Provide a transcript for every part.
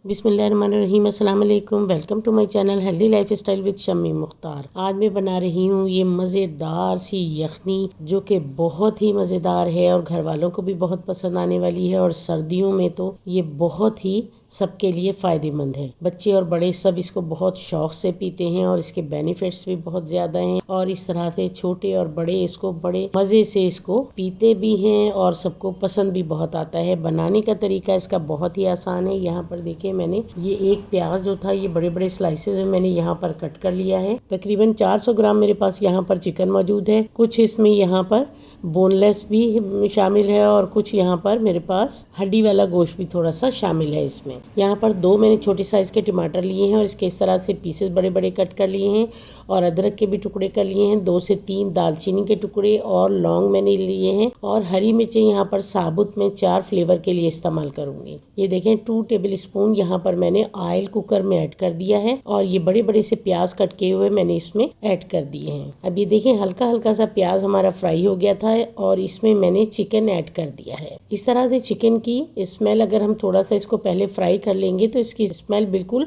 बिस्मिल्लाहिर्रहमानिर्रहीम, अस्सलाम वालेकुम। Welcome to my channel healthy lifestyle with Shammi Mukhtar. आज मैं बना रही हूँ ये मज़ेदार सी यखनी, जो कि बहुत ही मज़ेदार है और घर वालों को भी बहुत पसंद आने वाली है। और सर्दियों में तो ये बहुत ही सबके लिए फ़ायदेमंद है। बच्चे और बड़े सब इसको बहुत शौक़ से पीते हैं और इसके बेनिफिट्स भी बहुत ज़्यादा हैं। और इस तरह से छोटे और बड़े इसको बड़े मज़े से इसको पीते भी हैं और सबको पसंद भी बहुत आता है। बनाने का तरीका इसका बहुत ही आसान है। यहाँ पर देखिए, मैंने ये एक प्याज जो था ये बड़े बड़े स्लाइसेस में मैंने यहाँ पर कट कर लिया है। तकरीबन 400 ग्राम मेरे पास यहाँ पर चिकन मौजूद है। कुछ इसमें यहाँ पर बोनलेस भी शामिल है और कुछ यहाँ पर मेरे पास हड्डी वाला गोश्त भी थोड़ा सा शामिल है इसमें। यहाँ पर 2 मैंने छोटे साइज के टमाटर लिए हैं और इसके इस तरह से पीसेस बड़े बड़े कट कर लिए हैं। और अदरक के भी टुकड़े कर लिए हैं। 2 से 3 दालचीनी के टुकड़े और लौंग मैंने लिए हैं। और हरी मिर्चें यहाँ पर साबुत में 4 फ्लेवर के लिए इस्तेमाल करूंगी। ये देखें, 2 टेबल स्पून यहाँ पर मैंने ऑयल कुकर में ऐड कर दिया है। और ये बड़े बड़े से प्याज कट किए हुए मैंने इसमें ऐड कर दिए हैं। अब ये देखें, हल्का हल्का सा प्याज हमारा फ्राई हो गया था और इसमें मैंने चिकन ऐड कर दिया है। इस तरह से चिकन की स्मेल, अगर हम थोड़ा सा इसको पहले फ्राई कर लेंगे तो इसकी स्मेल बिल्कुल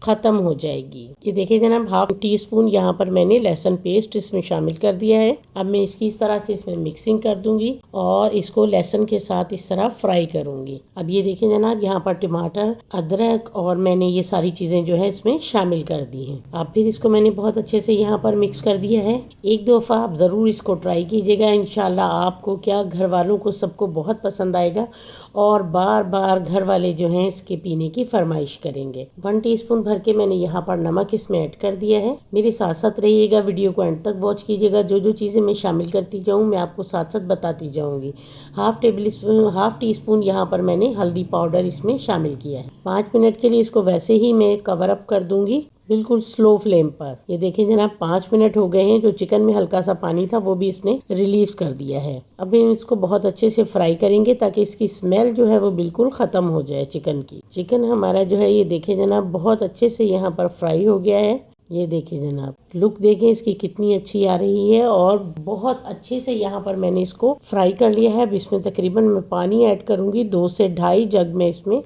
खत्म हो जाएगी। ये देखिए जनाब, 1/2 टीस्पून यहाँ पर मैंने लहसुन पेस्ट इसमें शामिल कर दिया है। अब मैं इसकी इस तरह से इसमें मिक्सिंग कर दूंगी और इसको लहसुन के साथ इस तरह फ्राई करूंगी। अब ये देखिए जनाब, यहाँ पर टमाटर, अदरक और मैंने ये सारी चीजें जो है इसमें शामिल कर दी हैं। अब फिर इसको मैंने बहुत अच्छे से यहाँ पर मिक्स कर दिया है। एक दफा आप जरूर इसको ट्राई कीजिएगा। इंशाल्लाह आपको क्या, घर वालों को सबको बहुत पसंद आएगा और बार बार घर वाले जो हैं इसके पीने की फरमाइश करेंगे। 1 टीस्पून भर के मैंने यहाँ पर नमक इसमें ऐड कर दिया है। मेरे साथ साथ रहिएगा, वीडियो को एंड तक वॉच कीजिएगा। जो जो चीज़ें मैं शामिल करती जाऊँ मैं आपको साथ साथ बताती जाऊँगी। 1/2 टीस्पून यहाँ पर मैंने हल्दी पाउडर इसमें शामिल किया है। 5 मिनट के लिए इसको वैसे ही मैं कवर अप कर दूंगी, बिल्कुल स्लो फ्लेम पर। ये देखिए जनाब, 5 मिनट हो गए हैं। जो चिकन में हल्का सा पानी था वो भी इसने रिलीज कर दिया है। अब हम इसको बहुत अच्छे से फ्राई करेंगे ताकि इसकी स्मेल जो है वो बिल्कुल खत्म हो जाए चिकन की। चिकन हमारा जो है, ये देखिए जनाब, बहुत अच्छे से यहाँ पर फ्राई हो गया है। ये देखिए जनाब, लुक देखें इसकी कितनी अच्छी आ रही है और बहुत अच्छे से यहाँ पर मैंने इसको फ्राई कर लिया है। अब इसमें तकरीबन मैं पानी ऐड करूंगी, 2 से 2.5 जग में इसमें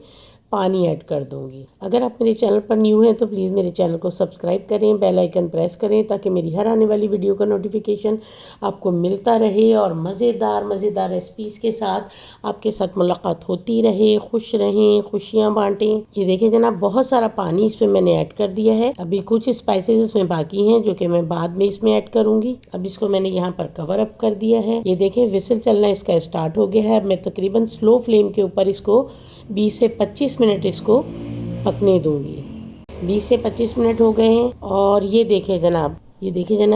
पानी ऐड कर दूंगी। अगर आप मेरे चैनल पर न्यू हैं तो प्लीज़ मेरे चैनल को सब्सक्राइब करें, बेल आइकन प्रेस करें ताकि मेरी हर आने वाली वीडियो का नोटिफिकेशन आपको मिलता रहे और मज़ेदार मज़ेदार रेसिपीज़ के साथ आपके साथ मुलाकात होती रहे। खुश रहें, खुशियाँ बांटें। ये देखिए जनाब, बहुत सारा पानी इसमें मैंने ऐड कर दिया है। अभी कुछ स्पाइसेस इसमें बाकी हैं जो कि मैं बाद में इसमें ऐड करूँगी। अब इसको मैंने यहाँ पर कवर अप कर दिया है। ये देखें, विसिल चलना इसका स्टार्ट हो गया है। अब मैं तकरीबन स्लो फ्लेम के ऊपर इसको 20 से 25 मिनट इसको पकने दूंगी। 20 से 25 मिनट हो गए हैं और ये देखिए जनाब,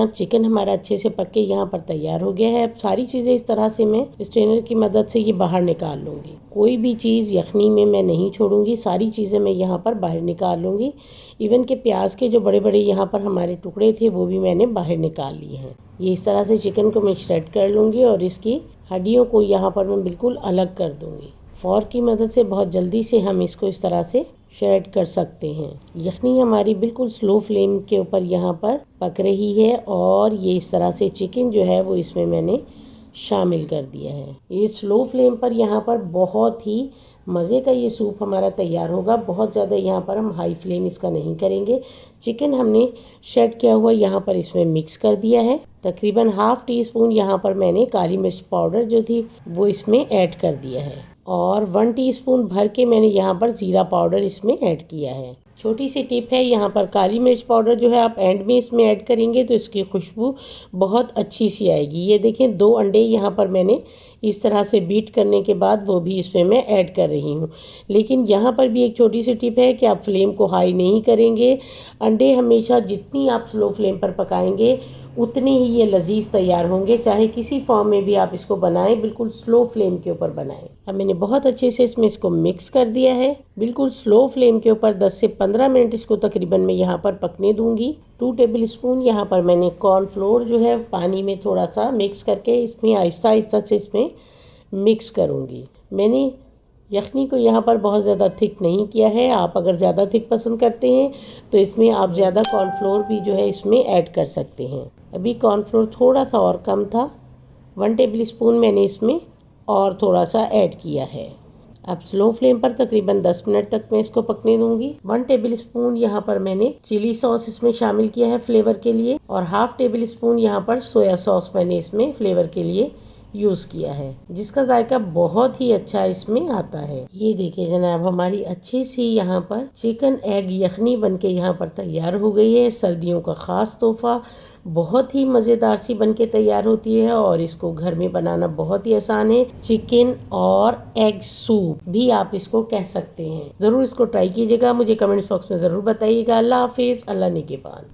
चिकन हमारा अच्छे से पक के यहाँ पर तैयार हो गया है। अब सारी चीज़ें इस तरह से मैं स्ट्रेनर की मदद से ये बाहर निकाल लूँगी। कोई भी चीज़ यखनी में मैं नहीं छोड़ूंगी, सारी चीज़ें मैं यहाँ पर बाहर निकाल लूँगी। इवन के प्याज के जो बड़े बड़े यहाँ पर हमारे टुकड़े थे वो भी मैंने बाहर निकाल लिए हैं। ये इस तरह से चिकन को मैं श्रेड कर लूँगी और इसकी हड्डियों को यहाँ पर मैं बिल्कुल अलग कर दूँगी। फॉर्क की मदद से बहुत जल्दी से हम इसको इस तरह से श्रेड कर सकते हैं। यखनी हमारी बिल्कुल स्लो फ्लेम के ऊपर यहाँ पर पक रही है और ये इस तरह से चिकन जो है वो इसमें मैंने शामिल कर दिया है। ये स्लो फ्लेम पर यहाँ पर बहुत ही मज़े का ये सूप हमारा तैयार होगा। बहुत ज़्यादा यहाँ पर हम हाई फ्लेम इसका नहीं करेंगे। चिकन हमने श्रेड किया हुआ यहाँ पर इसमें मिक्स कर दिया है। तकरीबन 1/2 टीस्पून यहाँ पर मैंने काली मिर्च पाउडर जो थी वो इसमें ऐड कर दिया है और 1 टीस्पून भर के मैंने यहाँ पर जीरा पाउडर इसमें ऐड किया है। छोटी सी टिप है, यहाँ पर काली मिर्च पाउडर जो है आप एंड में इसमें ऐड करेंगे तो इसकी खुशबू बहुत अच्छी सी आएगी। ये देखें, 2 अंडे यहाँ पर मैंने इस तरह से बीट करने के बाद वो भी इसमें मैं ऐड कर रही हूँ। लेकिन यहाँ पर भी एक छोटी सी टिप है कि आप फ्लेम को हाई नहीं करेंगे। अंडे हमेशा जितनी आप स्लो फ्लेम पर पकाएंगे उतने ही ये लजीज तैयार होंगे। चाहे किसी फॉर्म में भी आप इसको बनाएं, बिल्कुल स्लो फ्लेम के ऊपर बनाएं। अब मैंने बहुत अच्छे से इसमें इसको मिक्स कर दिया है। बिल्कुल स्लो फ्लेम के ऊपर 10 से 15 मिनट इसको तकरीबन मैं यहाँ पर पकने दूंगी। 2 टेबल स्पून यहाँ पर मैंने कॉर्नफ्लोर जो है पानी में थोड़ा सा मिक्स करके इसमें आहिस्ता आहिस्ता से इसमें मिक्स करूँगी। मैंने यखनी को यहाँ पर बहुत ज़्यादा थिक नहीं किया है। आप अगर ज़्यादा थिक पसंद करते हैं तो इसमें आप ज़्यादा कॉर्नफ्लोर भी जो है इसमें ऐड कर सकते हैं। अभी कॉर्नफ्लोर थोड़ा सा और कम था, 1 टेबल स्पून मैंने इसमें और थोड़ा सा ऐड किया है। अब स्लो फ्लेम पर तकरीबन 10 मिनट तक मैं इसको पकने दूंगी। 1 टेबल स्पून यहाँ पर मैंने चिली सॉस इसमें शामिल किया है फ्लेवर के लिए, और हाफ टेबल स्पून यहाँ पर सोया सॉस मैंने इसमें फ्लेवर के लिए यूज किया है, जिसका जायका बहुत ही अच्छा इसमें आता है। ये देखिए जनाब, हमारी अच्छी सी यहाँ पर चिकन एग यखनी बनके यहाँ पर तैयार हो गई है। सर्दियों का खास तोहफा, बहुत ही मजेदार सी बनके तैयार होती है और इसको घर में बनाना बहुत ही आसान है। चिकन और एग सूप भी आप इसको कह सकते हैं। जरूर इसको ट्राई कीजिएगा, मुझे कमेंट बॉक्स में जरूर बताइएगा। अल्लाह हाफिज, अल्लाह निगहबान।